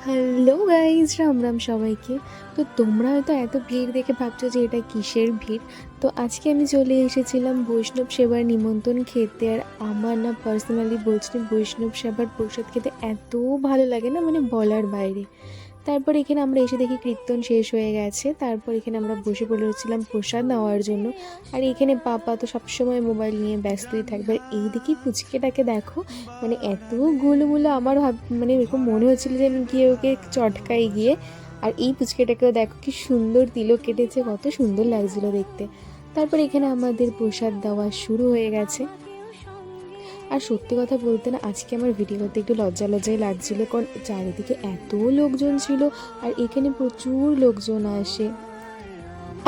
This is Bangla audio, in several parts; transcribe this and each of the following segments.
হ্যালো গাইজ, রাম রাম সবাইকে। তো তোমরা হয়তো এত ভিড় দেখে ভাবছো যে এটা কিসের ভিড়। তো আজকে আমি চলে এসেছিলাম বৈষ্ণব সেবার নিমন্ত্রণ খেতে। আর আমার না পার্সোনালি বলছি, বৈষ্ণব সেবার প্রসাদ খেতে এত ভালো লাগে না, মানে বলার বাইরে। তারপর এখানে আমরা এসে দেখি কীর্তন শেষ হয়ে গেছে। তারপর এখানে আমরা বসে পড়েছিলাম প্রসাদ নেওয়ার জন্য। আর এখানে পাপা তো সবসময় মোবাইল নিয়ে ব্যস্তই থাকবে। আর এই দেখি পুচকেটাকে দেখো, মানে এত গুলো আমার মানে এরকম মনে হচ্ছিল যে আমি গিয়ে ওকে চটকাই গিয়ে। আর এই পুচকেটাকেও দেখো কি সুন্দর তিলক কেটেছে, কত সুন্দর লাগছিল দেখতে। তারপর এখানে আমাদের প্রসাদ দেওয়া শুরু হয়ে গেছে। আর সত্যি কথা বলতে না, আজকে আমার ভিডিও করতে একটু লজ্জাই লাগছিলো, কারণ চারিদিকে এত লোকজন ছিল। আর এখানে প্রচুর লোকজন আসে।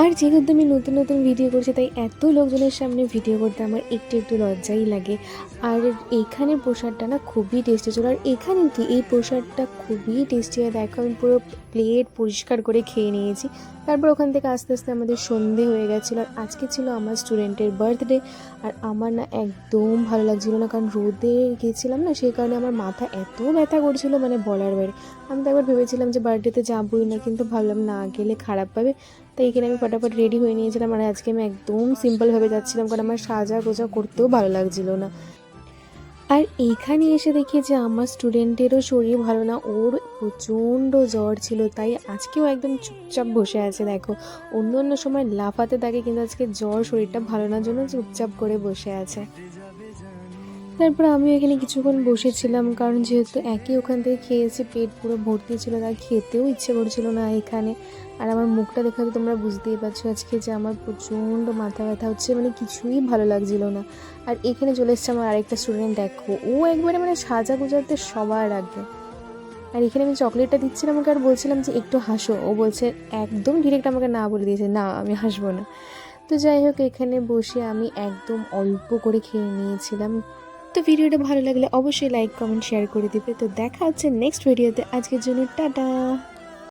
আর যেহেতু আমি নতুন নতুন ভিডিও করছি, তাই এত লোকজনের সামনে ভিডিও করতে আমার একটু লজ্জাই লাগে। আর এইখানে প্রসাদটা না খুবই টেস্টি ছিল। আর এখানে কি এই প্রসাদটা খুবই টেস্টি হয়, দেখো আমি পুরো প্লেট পরিষ্কার করে খেয়ে নিয়েছি। তারপর ওখান থেকে আস্তে আস্তে আমাদের সন্ধে হয়ে গেছিলো। আর আজকে ছিল আমার স্টুডেন্টের বার্থডে। আর আমার না একদম ভালো লাগছিলো না, কারণ রোদে গেছিলাম না, সেই কারণে আমার মাথা এত ব্যথা করছিলো, মানে বলার বাইরে। আমি তো একবার ভেবেছিলাম যে বার্থডেতে যাবোই না, কিন্তু ভাবলাম না গেলে খারাপ পাবে। তাই এখানে আমি ফটাফট রেডি হয়ে নিয়েছিলাম। আর আজকে আমি একদম সিম্পলভাবে যাচ্ছিলাম, কারণ আমার সাজা গোজা করতেও ভালো লাগছিল না। আর এইখানে এসে দেখি যে আমার স্টুডেন্টেরও শরীর ভালো না, ওর প্রচণ্ড জ্বর ছিল। তাই আজকেও একদম চুপচাপ বসে আছে দেখো। অন্য অন্য সময় লাফাতে থাকে, কিন্তু আজকে জ্বর, শরীরটা ভালো না জন্য চুপচাপ করে বসে আছে। তারপর আমিও এখানে কিছুক্ষণ বসেছিলাম, কারণ যেহেতু একই ওখান থেকে খেয়েছি, পেট পুরো ভর্তি ছিল, তাই খেতেও ইচ্ছে করছিল না এখানে। আর আমার মুখটা দেখে তো তোমরা বুঝতেই পারছো আজকে যে আমার প্রচণ্ড মাথা ব্যথা হচ্ছে, মানে কিছুই ভালো লাগছিল না। আর এখানে চলে এসছে আমার আরেকটা স্টুডেন্ট, দেখো ও একবারে মানে সাজা গোজাতে সবার আগে। আর এখানে আমি চকলেটটা দিচ্ছিলাম আমাকে, আর বলছিলাম যে একটু হাসো, ও বলছে একদম ডিরেক্ট আমাকে না বলে দিয়েছে, না আমি হাসবো না। তো যাই হোক, এখানে বসে আমি একদম অল্প করে খেয়ে নিয়েছিলাম। তো ভিডিওটা ভালো লাগলে অবশ্যই লাইক কমেন্ট শেয়ার করে দিবে। তো দেখা হচ্ছে নেক্সট ভিডিওতে। আজকের জন্য টাটা।